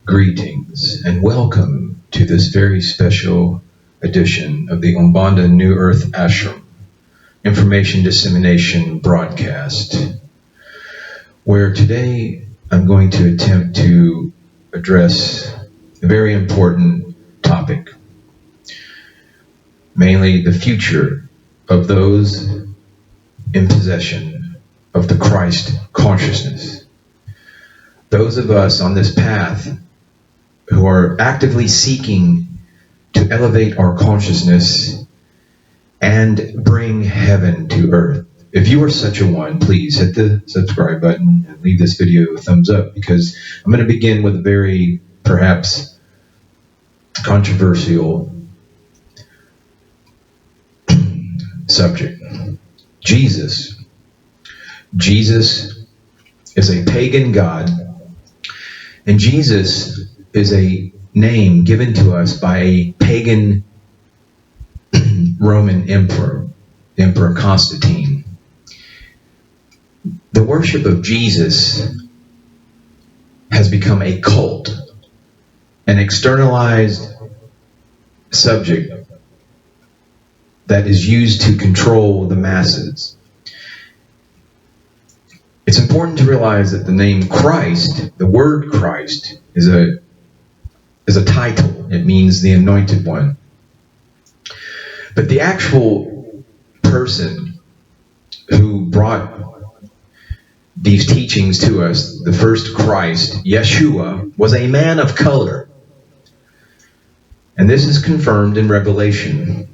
Greetings and welcome to this very special edition of the Umbanda New Earth Ashram Information Dissemination Broadcast, where today I'm going to attempt to address a very important topic, mainly the future of those in possession of the Christ consciousness. Those of us on this path who are actively seeking to elevate our consciousness and bring heaven to earth. If you are such a one, please hit the subscribe button and leave this video a thumbs up, because I'm going to begin with a very, perhaps, controversial subject. Jesus. Jesus is a pagan god, and Jesus is a name given to us by a pagan Roman emperor, Emperor Constantine. The worship of Jesus has become a cult, an externalized subject that is used to control the masses. It's important to realize that the name Christ, the word Christ, is a title. It means the anointed one. But the actual person who brought these teachings to us, the first Christ, Yeshua, was a man of color. And this is confirmed in Revelation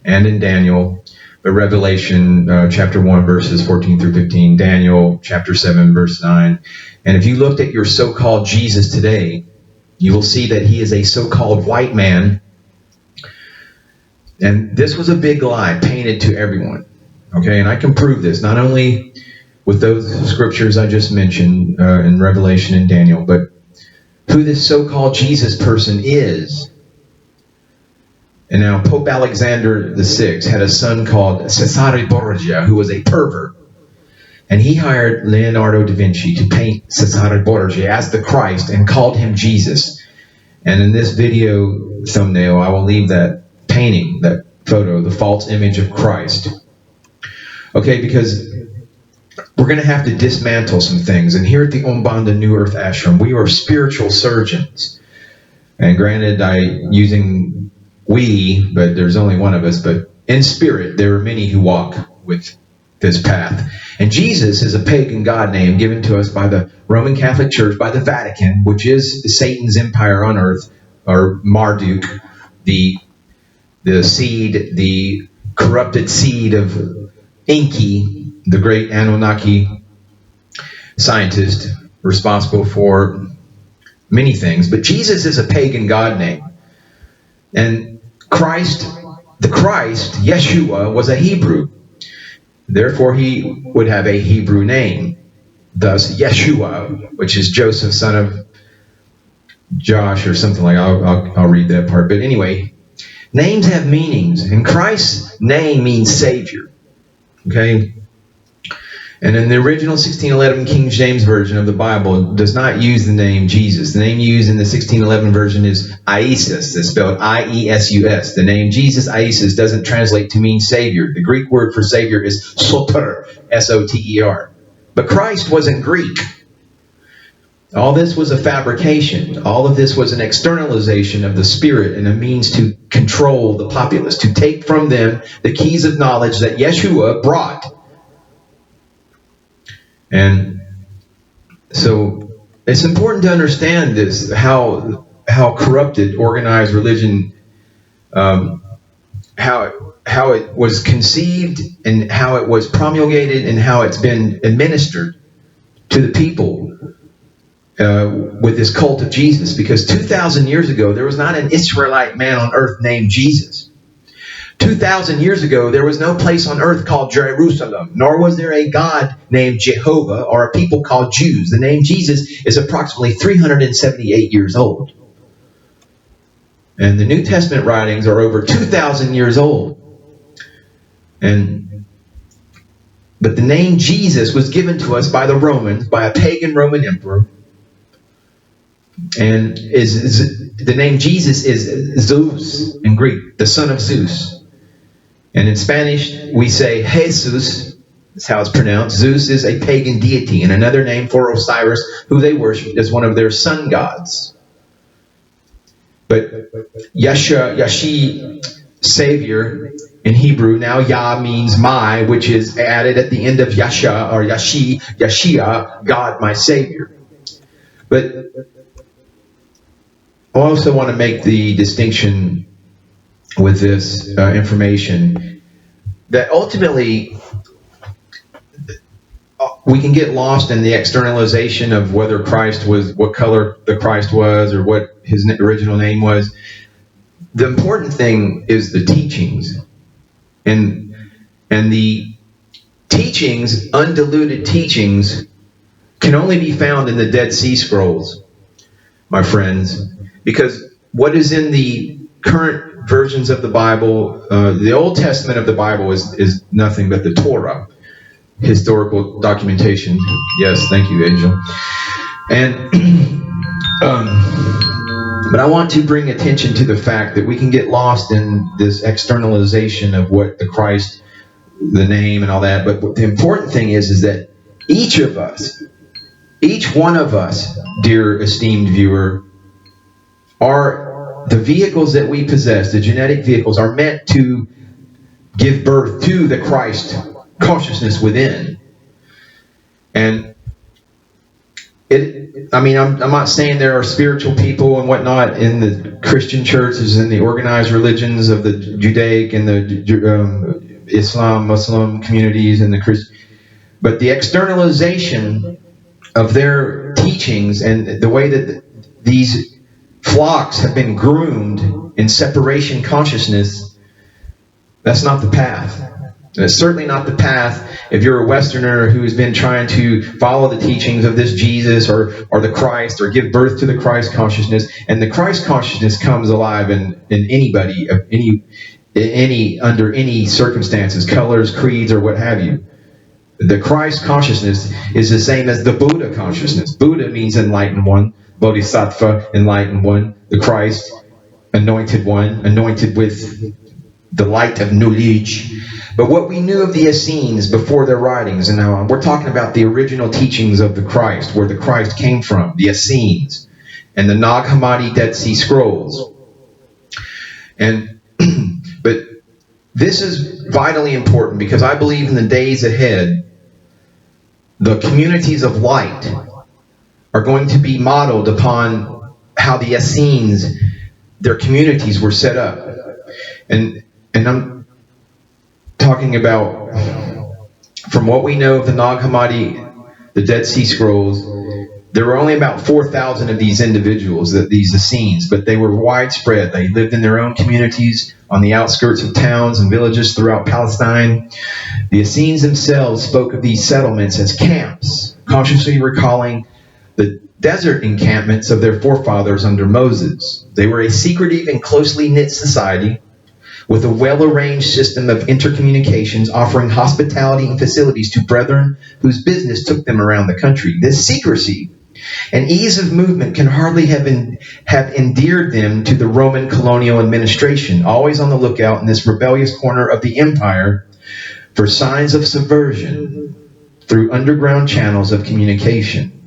and in Daniel. But Revelation chapter 1 verses 14 through 15, Daniel chapter 7 verse 9. And if you looked at your so-called Jesus today, you will see that he is a so-called white man. And this was a big lie painted to everyone. Okay, and I can prove this, not only with those scriptures I just mentioned in Revelation and Daniel, but who this so-called Jesus person is. And now Pope Alexander VI had a son called Cesare Borgia, who was a pervert. And he hired Leonardo da Vinci to paint Cesare Borgia as the Christ and called him Jesus. And in this video thumbnail, I will leave that painting, that photo, the false image of Christ. Okay, because we're going to have to dismantle some things. And here at the Umbanda New Earth Ashram, we are spiritual surgeons. And granted, using we, but there's only one of us, but in spirit, there are many who walk with this path. And Jesus is a pagan god name given to us by the Roman Catholic Church, by the Vatican, which is Satan's empire on earth, or Marduk, the seed, the corrupted seed of Enki, the great Anunnaki scientist responsible for many things. But Jesus is a pagan god name. And Christ, the Christ, Yeshua, was a Hebrew. Therefore, he would have a Hebrew name. Thus, Yeshua, which is Joseph, son of Josh, or something like that. I'll read that part. But anyway, names have meanings, and Christ's name means Savior. Okay? And in the original 1611 King James Version of the Bible, does not use the name Jesus. The name used in the 1611 version is Iesus. It's spelled I-E-S-U-S. The name Jesus, Iesus, doesn't translate to mean Savior. The Greek word for Savior is soter, S-O-T-E-R. But Christ wasn't Greek. All this was a fabrication. All of this was an externalization of the Spirit and a means to control the populace, to take from them the keys of knowledge that Yeshua brought. And so it's important to understand this, how corrupted organized religion, how it was conceived and how it was promulgated and how it's been administered to the people with this cult of Jesus. Because 2,000 years ago, there was not an Israelite man on earth named Jesus. 2,000 years ago, there was no place on earth called Jerusalem, nor was there a God named Jehovah or a people called Jews. The name Jesus is approximately 378 years old. And the New Testament writings are over 2,000 years old. But the name Jesus was given to us by the Romans, by a pagan Roman emperor, And the name Jesus is Zeus in Greek, the son of Zeus. And in Spanish, we say Hey Zeus. That's how it's pronounced. Zeus is a pagan deity and another name for Osiris, who they worshiped as one of their sun gods. But YASHA, YASHI, Savior, in Hebrew, now Yah means my, which is added at the end of YASHA or YASHI, YASHIYA, God my Savior. But I also want to make the distinction with this information that ultimately we can get lost in the externalization of whether Christ was, what color the Christ was, or what his original name was. The important thing is the teachings. And the teachings, undiluted teachings, can only be found in the Dead Sea Scrolls, my friends. Because what is in the current versions of the Bible, the Old Testament of the Bible is nothing but the Torah. Historical documentation. Yes, thank you, Angel. And but I want to bring attention to the fact that we can get lost in this externalization of what the Christ, the name and all that. But the important thing is that each of us, each one of us, dear esteemed viewer, are the vehicles that we possess, the genetic vehicles, are meant to give birth to the Christ consciousness within. And I'm not saying there are spiritual people and whatnot in the Christian churches and the organized religions of the Judaic and the Islam, Muslim communities and the Christian, but the externalization of their teachings and the way that these flocks have been groomed in separation consciousness, that's not the path. And it's certainly not the path if you're a Westerner who has been trying to follow the teachings of this Jesus or the Christ, or give birth to the Christ consciousness. And the Christ consciousness comes alive in anybody, under any circumstances, colors, creeds, or what have you. The Christ consciousness is the same as the Buddha consciousness. Buddha means enlightened one, Bodhisattva, enlightened one, the Christ, anointed one, anointed with the light of knowledge. But what we knew of the Essenes before their writings, and now we're talking about the original teachings of the Christ, where the Christ came from, the Essenes, and the Nag Hammadi Dead Sea Scrolls. And but this is vitally important, because I believe in the days ahead, the communities of light are going to be modeled upon how the Essenes, their communities were set up. And I'm talking about, from what we know of the Nag Hammadi, the Dead Sea Scrolls, there were only about 4,000 of these individuals, these Essenes, but they were widespread. They lived in their own communities on the outskirts of towns and villages throughout Palestine. The Essenes themselves spoke of these settlements as camps, consciously recalling the desert encampments of their forefathers under Moses. They were a secretive and closely knit society with a well-arranged system of intercommunications, offering hospitality and facilities to brethren whose business took them around the country. This secrecy and ease of movement can hardly have endeared them to the Roman colonial administration, always on the lookout in this rebellious corner of the empire for signs of subversion through underground channels of communication.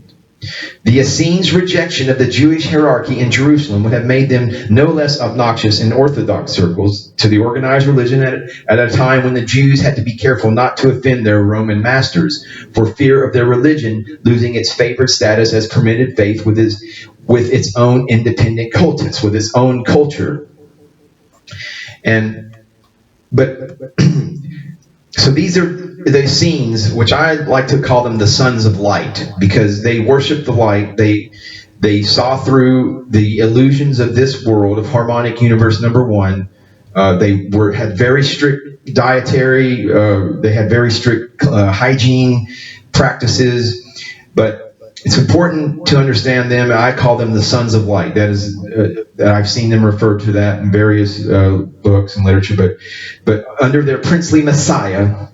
The Essenes' rejection of the Jewish hierarchy in Jerusalem would have made them no less obnoxious in Orthodox circles to the organized religion at a time when the Jews had to be careful not to offend their Roman masters for fear of their religion losing its favored status as permitted faith with its own independent cultus, with its own culture. So these are the Essenes, which I like to call them the sons of light, because they worship the light. They saw through the illusions of this world, of harmonic universe number one. They had very strict dietary, they had very strict hygiene practices, but it's important to understand them. I call them the sons of light. That is, I've seen them refer to that in various books and literature. But under their princely messiah,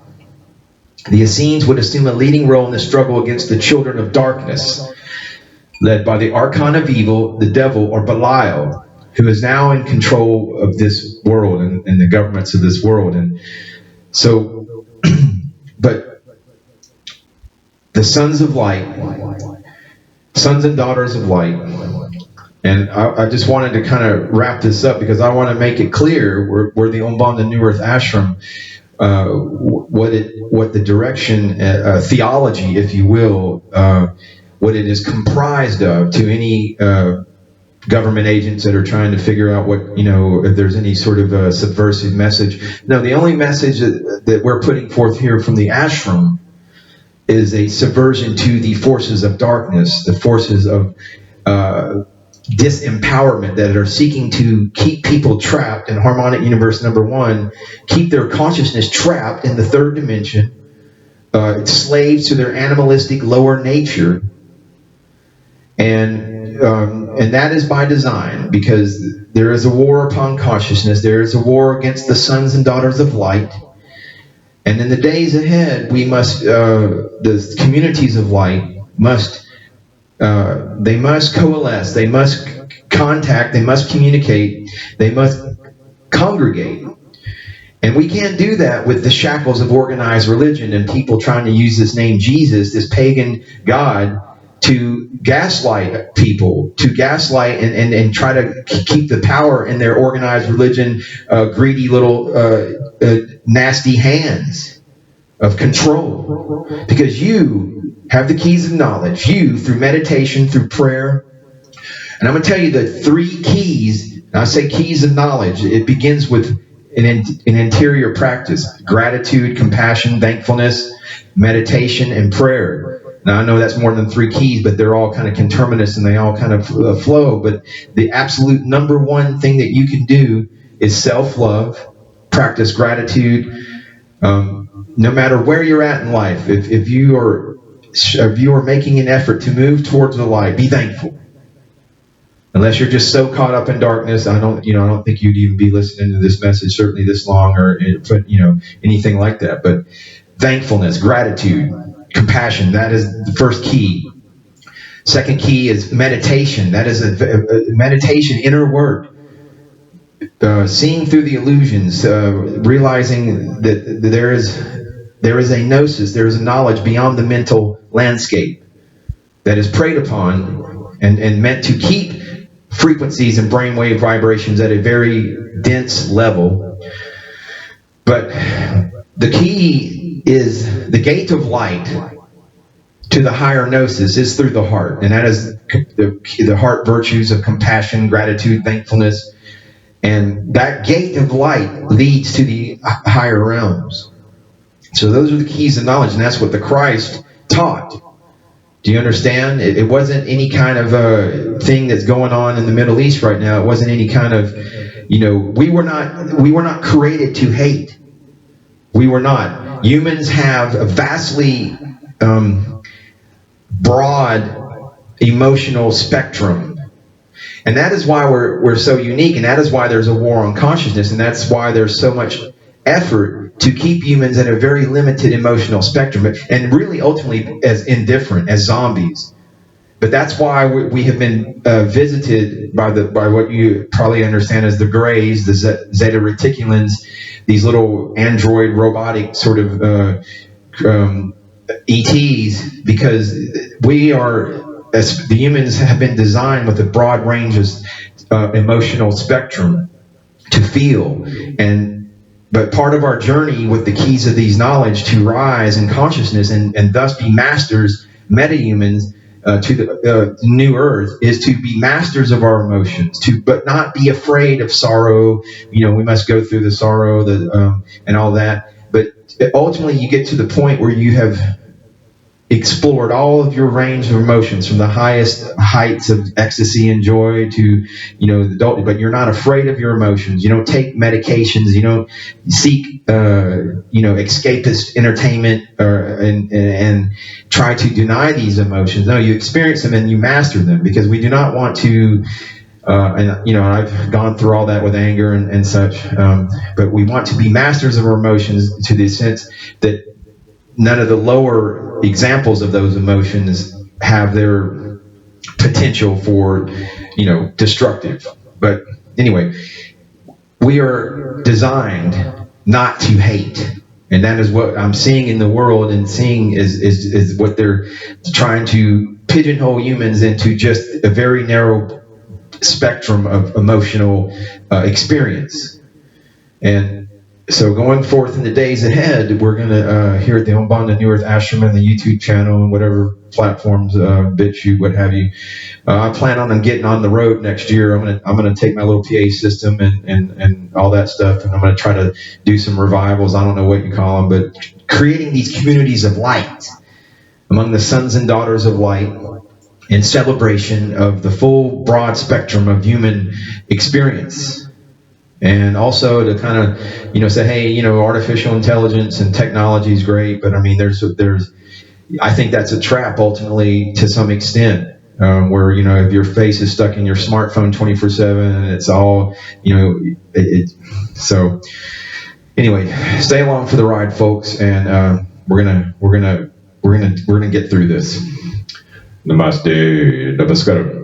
the Essenes would assume a leading role in the struggle against the children of darkness. led by the Archon of Evil, the devil, or Belial, who is now in control of this world and the governments of this world. And so, but the sons of light, sons and daughters of light, and I just wanted to kind of wrap this up because I want to make it clear we're the Ombam, the New Earth Ashram, what the direction, theology, if you will, what it is comprised of to any government agents that are trying to figure out what, if there's any sort of subversive message. No, the only message that we're putting forth here from the ashram is a subversion to the forces of darkness, the forces of disempowerment that are seeking to keep people trapped in harmonic universe number 1, keep their consciousness trapped in the third dimension, slaves to their animalistic lower nature, and that is by design, because there is a war upon consciousness, there is a war against the sons and daughters of light, and in the days ahead we must, the communities of light must they must coalesce, they must contact, they must communicate, they must congregate. And we can't do that with the shackles of organized religion and people trying to use this name Jesus, this pagan god, to gaslight people, to gaslight and try to keep the power in their organized religion, greedy little nasty hands of control. Because you have the keys of knowledge. You, through meditation, through prayer. And I'm going to tell you the 3 keys. And I say keys of knowledge. It begins with an interior practice. Gratitude, compassion, thankfulness, meditation, and prayer. Now, I know that's more than 3 keys, but they're all kind of conterminous and they all kind of flow. But the absolute number 1 thing that you can do is self-love, practice gratitude. No matter where you're at in life, if you are making an effort to move towards the light, be thankful. Unless you're just so caught up in darkness, I don't think you'd even be listening to this message certainly this long or anything like that. But thankfulness, gratitude, compassion, that is the first key. Second key is meditation. That is a meditation, inner work. Seeing through the illusions, realizing that there is a gnosis, there is a knowledge beyond the mental landscape that is preyed upon and meant to keep frequencies and brainwave vibrations at a very dense level. But the key is the gate of light to the higher gnosis is through the heart, and that is the heart virtues of compassion, gratitude, thankfulness. And that gate of light leads to the higher realms. So those are the keys of knowledge, and that's what the Christ taught. Do you understand? It wasn't any kind of thing that's going on in the Middle East right now. It wasn't any kind of, we were not created to hate. We were not. Humans have a vastly broad emotional spectrum. And that is why we're so unique, and that is why there's a war on consciousness, and that's why there's so much effort to keep humans at a very limited emotional spectrum, and really ultimately as indifferent, as zombies. But that's why we have been visited by what you probably understand as the Greys, the Zeta Reticulans, these little android robotic sort of ETs, because we are, as the humans have been designed with a broad range of emotional spectrum to feel. But part of our journey with the keys of these knowledge to rise in consciousness and thus be masters, metahumans, to the new earth, is to be masters of our emotions, but not be afraid of sorrow. We must go through the sorrow, and all that. But ultimately you get to the point where you have explored all of your range of emotions, from the highest heights of ecstasy and joy to, the adult, but you're not afraid of your emotions. You don't take medications. You don't seek, escapist entertainment and try to deny these emotions. No, you experience them and you master them, because we do not want to, I've gone through all that with anger and such, but we want to be masters of our emotions to the sense that none of the lower examples of those emotions have their potential for, destructive. But anyway, we are designed not to hate. And that is what I'm seeing in the world, and seeing is what they're trying to pigeonhole humans into, just a very narrow spectrum of emotional experience. And so going forth in the days ahead, we're going to, here at the Embodied New Earth Ashram and the YouTube channel and whatever platforms, BitChute, what have you, I plan on getting on the road next year. I'm gonna take my little PA system and all that stuff, and I'm gonna try to do some revivals. I don't know what you call them, but creating these communities of light among the sons and daughters of light, in celebration of the full broad spectrum of human experience. And also to kind of, say, hey, artificial intelligence and technology is great, but I mean, I think that's a trap ultimately to some extent, where, if your face is stuck in your smartphone 24/7 and it's all, so anyway, stay along for the ride, folks, and we're gonna get through this. Namaste, Namaskaram.